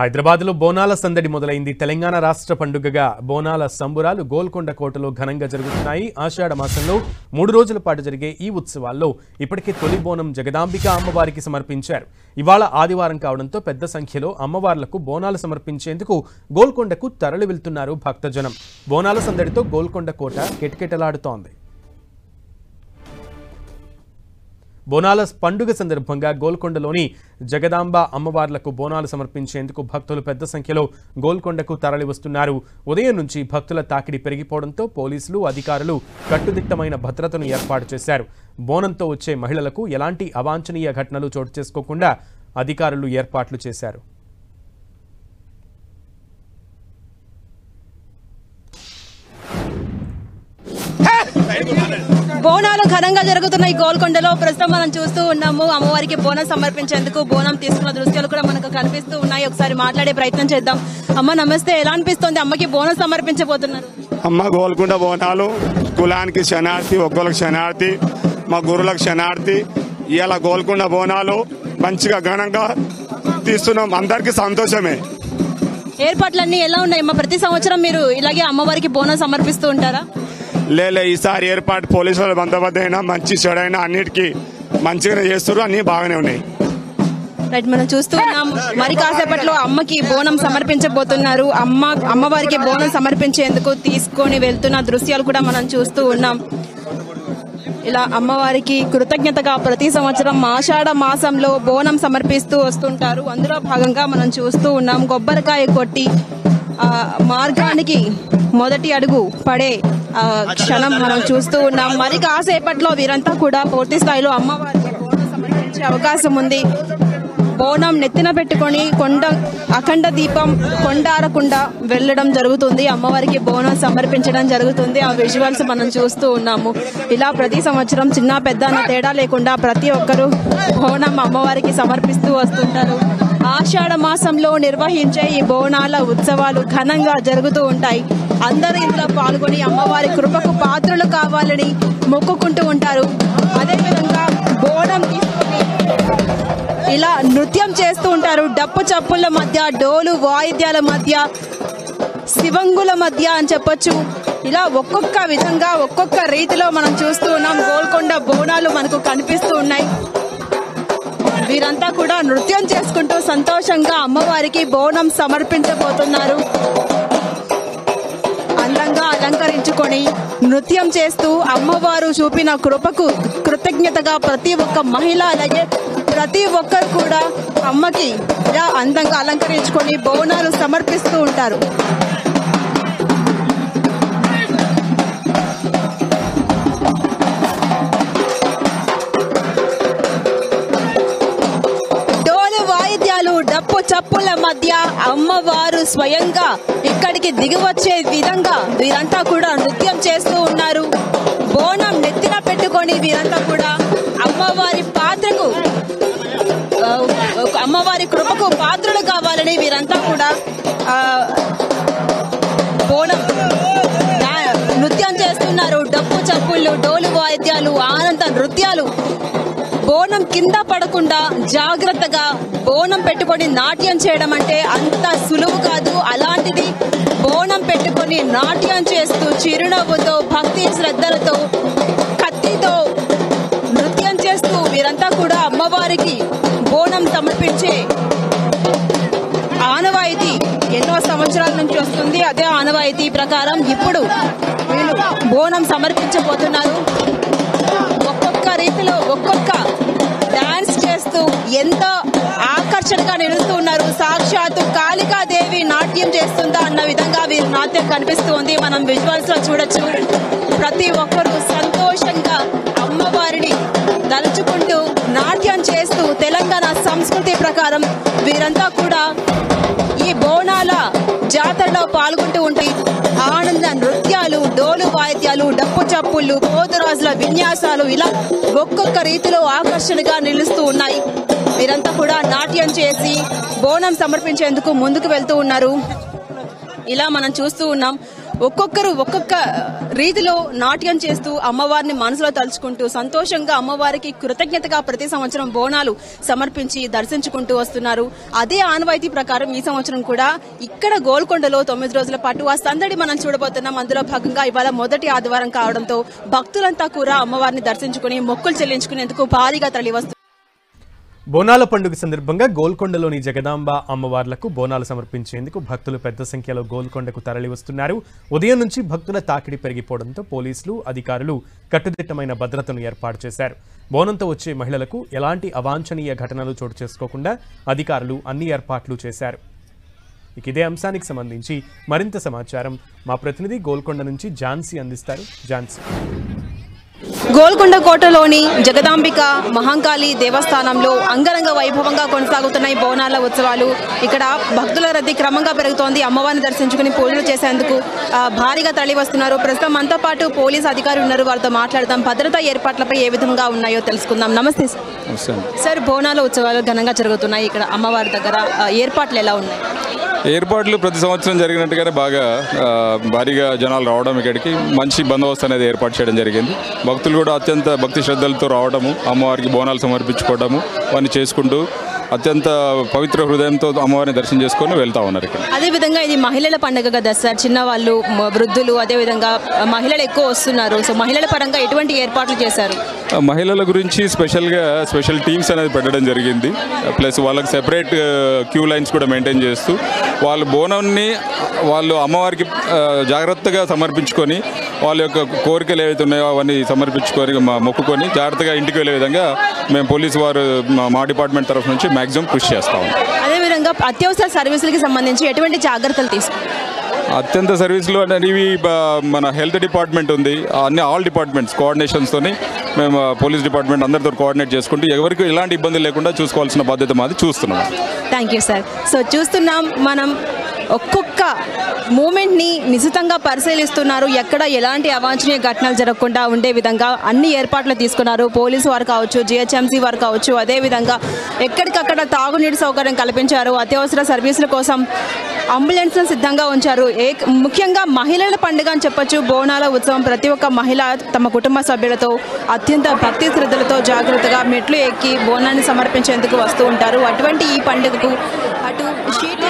హైదరాబాద్లో బోనాల సందడి మొదలైంది. తెలంగాణ రాష్ట్ర పండుగగా బోనాల సంబురాలు గోల్కొండ కోటలో ఘనంగా జరుగుతున్నాయి. ఆషాఢ మాసంలో 3 రోజుల పాటు జరిగే ఈ ఉత్సవాల్లో ఇప్పటికే తొలి బోనం జగదాంబిక అమ్మవారికి సమర్పించారు. ఇవాళ ఆదివారం కావడంతో పెద్ద సంఖ్యలో అమ్మవార్లకు బోనాలు సమర్పించేందుకు గోల్కొండకు తరలి వెళ్తున్నారు భక్తజనం. బోనాల సందడితో గోల్కొండ కోట కిటకిటలాడుతోంది. బోనాల పండుగ సందర్భంగా గోల్కొండలోని జగదాంబ అమ్మవార్లకు బోనాలు సమర్పించేందుకు భక్తులు పెద్ద సంఖ్యలో గోల్కొండకు తరలి వస్తున్నారు. ఉదయం నుంచి భక్తుల తాకిడి పెరిగిపోవడంతో పోలీసులు అధికారులు కట్టుదిట్టమైన భద్రతను ఏర్పాటు చేశారు. బోనంతో వచ్చే మహిళలకు ఎలాంటి అవాంఛనీయ ఘటనలు చోటు చేసుకోకుండా అధికారులు ఏర్పాట్లు చేశారు. బోనాలు ఘనంగా జరుగుతున్న ఈ గోల్కొండలో ప్రస్తుతం మనం చూస్తూ ఉన్నాము. అమ్మవారికి బోనం సమర్పించేందుకు బోనం తీసుకున్న దృశ్యాలు కూడా మనకు కనిపిస్తూ ఉన్నాయి. ఒకసారి మాట్లాడే ప్రయత్నం చేద్దాం. అమ్మ నమస్తే, ఎలా అనిపిస్తుంది అమ్మకి బోనం సమర్పించబోతున్నారు? అమ్మ గోల్కొండ బోనాలు కులానికి శనార్థి, ఒక్కరికి శనార్థి, మా గురువులకు శనార్థి. ఇవాళ గోల్కొండ బోనాలు మంచిగా ఘనంగా తీస్తున్నాం, అందరికి సంతోషమే. ఏర్పాట్లన్నీ ఎలా ఉన్నాయి అమ్మ? ప్రతి సంవత్సరం మీరు ఇలాగే అమ్మవారికి బోనం సమర్పిస్తూ ఉంటారా? లేలే, ఈసారి ఏర్పాటు పోలీసుల బందోబస్తు అయినా మంచి చెడైనా అన్నిటికీ మంచిగానే చేస్తారు, అన్ని బాగానే ఉన్నాయి. రైట్, మనం చూస్తూ ఉన్నాం. మరి కాసేపట్లో అమ్మకి బోనం సమర్పించబోతున్నారు. అమ్మవారికి బోనం సమర్పించేందుకు తీసుకొని వెళ్తున్న దృశ్యాలు కూడా మనం చూస్తూ ఉన్నాం. ఇలా అమ్మవారికి కృతజ్ఞతగా ప్రతి సంవత్సరం ఆషాఢ మాసంలో బోనం సమర్పిస్తూ వస్తుంటారు. అందులో భాగంగా మనం చూస్తూ ఉన్నాం. కొబ్బరికాయ కొట్టి మార్గానికి మొదటి అడుగు పడే క్షణం మనం చూస్తూ ఉన్నాం. మరి కాసేపట్లో వీరంతా కూడా పూర్తి స్థాయిలో అమ్మవారికి బోనం సమర్పించే అవకాశం ఉంది. బోనం నెత్తిన పెట్టుకొని అఖండ దీపం కొండారకుండా వెళ్లడం జరుగుతుంది. అమ్మవారికి బోనం సమర్పించడం జరుగుతుంది. ఆ విజువల్స్ మనం చూస్తూ ఉన్నాము. ఇలా ప్రతి సంవత్సరం చిన్న పెద్ద అన్న తేడా లేకుండా ప్రతి ఒక్కరూ బోనం అమ్మవారికి సమర్పిస్తూ వస్తుంటారు. ఆషాఢ మాసంలో నిర్వహించే ఈ బోనాల ఉత్సవాలు ఘనంగా జరుగుతూ ఉంటాయి. అందరూ ఇంట్లో పాల్గొని అమ్మవారి కృపకు పాత్రలు కావాలని మొక్కుకుంటూ ఉంటారు. అదేవిధంగా బోనం తీసుకొని ఇలా నృత్యం చేస్తూ ఉంటారు. డప్పు చప్పుల మధ్య, డోలు వాయిద్యాల మధ్య, శివంగుల మధ్య అని చెప్పొచ్చు. ఇలా ఒక్కొక్క విధంగా ఒక్కొక్క రీతిలో మనం చూస్తూ ఉన్నాం. గోల్కొండ బోనాలు మనకు కనిపిస్తూ ఉన్నాయి. వీరంతా కూడా నృత్యం చేసుకుంటూ సంతోషంగా అమ్మవారికి బోనం సమర్పించబోతున్నారు. అందంగా అలంకరించుకొని నృత్యం చేస్తూ అమ్మవారు చూపిన కృపకు కృతజ్ఞతగా ప్రతి ఒక్క మహిళ అలాగే ప్రతి ఒక్కరు కూడా అమ్మకి ఇలా అందంగా అలంకరించుకొని బోనాలు సమర్పిస్తూ ఉంటారు. డప్పు చప్పుల మధ్య అమ్మవారు స్వయంగా ఇక్కడికి దిగివచ్చే విధంగా వీరంతా కూడా నృత్యం చేస్తూ ఉన్నారు. బోనం నెత్తిన పెట్టుకొని వీరంతా కూడా అమ్మవారి కృపకు పాత్రలు కావాలని వీరంతా కూడా బోనం నృత్యం చేస్తున్నారు. డప్పు చప్పుళ్ళు, డోలు వాయిద్యాలు, ఆనంద నృత్యాలు. బోనం కింద పడకుండా జాగ్రత్తగా బోనం పెట్టుకొని నాట్యం చేయడం అంటే అంత సులువు కాదు. అలాంటిది బోనం పెట్టుకొని నాట్యం చేస్తూ చిరునవ్వుతో భక్తి శ్రద్ధలతో కత్తితో నృత్యం చేస్తూ వీరంతా కూడా అమ్మవారికి బోనం సమర్పించే ఆనవాయితీ ఎన్నో సంవత్సరాల నుంచి వస్తుంది. అదే ఆనవాయితీ ప్రకారం ఇప్పుడు వీళ్ళు బోనం సమర్పించబోతున్నారు. ఒక్కొక్క రీతిలో ఒక్కొక్క డాన్స్ చేస్తూ ఎంతో ఆకర్షణగా నిలుస్తూ ఉన్నారు. సాక్షాత్తు కాళికాదేవి నాట్యం చేస్తుందా అన్న విధంగా వీరి నాట్యం కనిపిస్తుంది. మనం విజువల్స్ లో చూడొచ్చు. ప్రతి ఒక్కరూ సంతోషంగా అమ్మవారిని తలుచుకుంటూ నాట్యం చేస్తూ తెలంగాణ సంస్కృతి ప్రకారం వీరంతా కూడా ఈ బోనాల జాతరలో పాల్గొంటూ ఉంటాయి. ఆనంద నృత్యాలు, డోలు వాయిద్యాలు, డప్పు చప్పుళ్ళు, పోతురాజుల విన్యాసాలు ఇలా ఒక్కొక్క రీతిలో ఆకర్షణగా నిలుస్తూ ఉన్నాయి. వీరంతా కూడా నాట్యం చేసి బోనం సమర్పించేందుకు ముందుకు వెళ్తూ ఉన్నారు. ఇలా మనం చూస్తూ ఉన్నాం. ఒక్కొక్కరు ఒక్కొక్క రీతిలో నాట్యం చేస్తూ అమ్మవారిని మనసులో తలుచుకుంటూ సంతోషంగా అమ్మవారికి కృతజ్ఞతగా ప్రతి సంవత్సరం బోనాలు సమర్పించి దర్శించుకుంటూ వస్తున్నారు. అదే ఆనవాయితీ ప్రకారం ఈ సంవత్సరం కూడా ఇక్కడ గోల్కొండలో 9 రోజుల పాటు ఆ సందడి మనం చూడబోతున్నాం. అందులో భాగంగా ఇవాళ మొదటి ఆదివారం కావడంతో భక్తులంతా కూడా అమ్మవారిని దర్శించుకుని మొక్కులు చెల్లించుకునేందుకు భారీగా తరలివస్తున్నారు. బోనాల పండుగ సందర్భంగా గోల్కొండలోని జగదాంబ అమ్మవార్లకు బోనాలు సమర్పించేందుకు భక్తులు పెద్ద సంఖ్యలో గోల్కొండకు తరలి వస్తున్నారు. ఉదయం నుంచి భక్తుల తాకిడి పెరిగిపోవడంతో పోలీసులు అధికారులు కట్టుదిట్టమైన భద్రతను ఏర్పాటు చేశారు. బోనంతో వచ్చే మహిళలకు ఎలాంటి అవాంఛనీయ ఘటనలు చోటు చేసుకోకుండా అధికారులు అన్ని ఏర్పాట్లు చేశారు. ఇదే అంశానికి సంబంధించి మరింత సమాచారం మా ప్రతినిధి గోల్కొండ నుంచి ఝాన్సీ అందిస్తారు. ఝాన్సీ. గోల్కొండ కోటలోని జగదాంబిక మహంకాళి దేవస్థానంలో అంగరంగ వైభవంగా కొనసాగుతున్నాయి బోనాల ఉత్సవాలు. ఇక్కడ భక్తుల రద్దీ క్రమంగా పెరుగుతోంది. అమ్మవారిని దర్శించుకుని పూజలు చేసేందుకు భారీగా తరలి వస్తున్నారు. ప్రస్తుతం మనతో పాటు పోలీసు అధికారులు ఉన్నారు, వారితో మాట్లాడదాం. భద్రతా ఏర్పాట్లపై ఏ విధంగా ఉన్నాయో తెలుసుకుందాం. నమస్తే సార్. బోనాల ఉత్సవాలు ఘనంగా జరుగుతున్నాయి. ఇక్కడ అమ్మవారి దగ్గర ఏర్పాట్లు ఎలా ఉన్నాయి? ఏర్పాట్లు ప్రతి సంవత్సరం జరిగినట్టుగానే బాగా భారీగా జనాలు రావడం, ఇక్కడికి మంచి బందోబస్తు అనేది ఏర్పాటు చేయడం జరిగింది. భక్తులు కూడా అత్యంత భక్తి శ్రద్ధలతో రావడము, అమ్మవారికి బోనాలు సమర్పించుకోవడము అవన్నీ చేసుకుంటూ అత్యంత పవిత్ర హృదయంతో అమ్మవారిని దర్శనం చేసుకొని వెళ్తా ఉన్నారు. ఇక్కడ అదేవిధంగా ఇది మహిళల పండుగ కదా సార్, చిన్నవాళ్ళు వృద్ధులు అదేవిధంగా మహిళలు ఎక్కువ వస్తున్నారు. సో మహిళల పరంగా ఎటువంటి ఏర్పాట్లు చేశారు? మహిళల గురించి స్పెషల్ టీమ్స్ అనేది పెట్టడం జరిగింది. ప్లస్ వాళ్ళకి సెపరేట్ క్యూ లైన్స్ కూడా మెయింటైన్ చేస్తూ వాళ్ళు బోనాన్ని వాళ్ళు అమ్మవారికి జాగ్రత్తగా సమర్పించుకొని వాళ్ళ యొక్క కోరికలు ఏవైతే ఉన్నాయో అవన్నీ సమర్పించుకొని మొక్కుకొని జాగ్రత్తగా ఇంటికి వెళ్ళే విధంగా మేము పోలీసు వారు మా డిపార్ట్మెంట్ తరఫు నుంచి మ్యాక్సిమం కృషి చేస్తాము. అదేవిధంగా అత్యవసర సర్వీసులకి సంబంధించి ఎటువంటి జాగ్రత్తలు తీసుకుంటారు? అత్యంత సర్వీసులు అంటే ఇవి మన హెల్త్ డిపార్ట్మెంట్ ఉంది, అన్ని ఆల్ డిపార్ట్మెంట్స్ కోఆర్డినేషన్స్తోని మేము పోలీస్ డిపార్ట్మెంట్ అందరితో కోఆర్డినేట్ చేసుకుంటూ ఎవరికి ఎలాంటి ఇబ్బంది లేకుండా చూసుకోవాల్సిన బాధ్యత మాది చూస్తున్నాం. Thank you sir. సో చూస్తున్నాం మనం ఒక్కొక్క మూమెంట్ని నిశితంగా పరిశీలిస్తున్నారు. ఎక్కడ ఎలాంటి అవాంఛనీయ ఘటనలు జరగకుండా ఉండే విధంగా అన్ని ఏర్పాట్లు తీసుకున్నారు. పోలీసు వారు కావచ్చు, జిహెచ్ఎంసీ వారు కావచ్చు, అదేవిధంగా ఎక్కడికక్కడ తాగునీటి సౌకర్యం కల్పించారు. అత్యవసర సర్వీసుల కోసం అంబులెన్స్ను సిద్ధంగా ఉంచారు. ముఖ్యంగా మహిళల పండుగ అని చెప్పొచ్చు. బోనాల ఉత్సవం ప్రతి ఒక్క మహిళ తమ కుటుంబ సభ్యులతో అత్యంత భక్తి శ్రద్ధలతో జాగ్రత్తగా మెట్లు ఎక్కి బోనాన్ని సమర్పించేందుకు వస్తూ ఉంటారు. అటువంటి ఈ పండుగకు అటు షీట్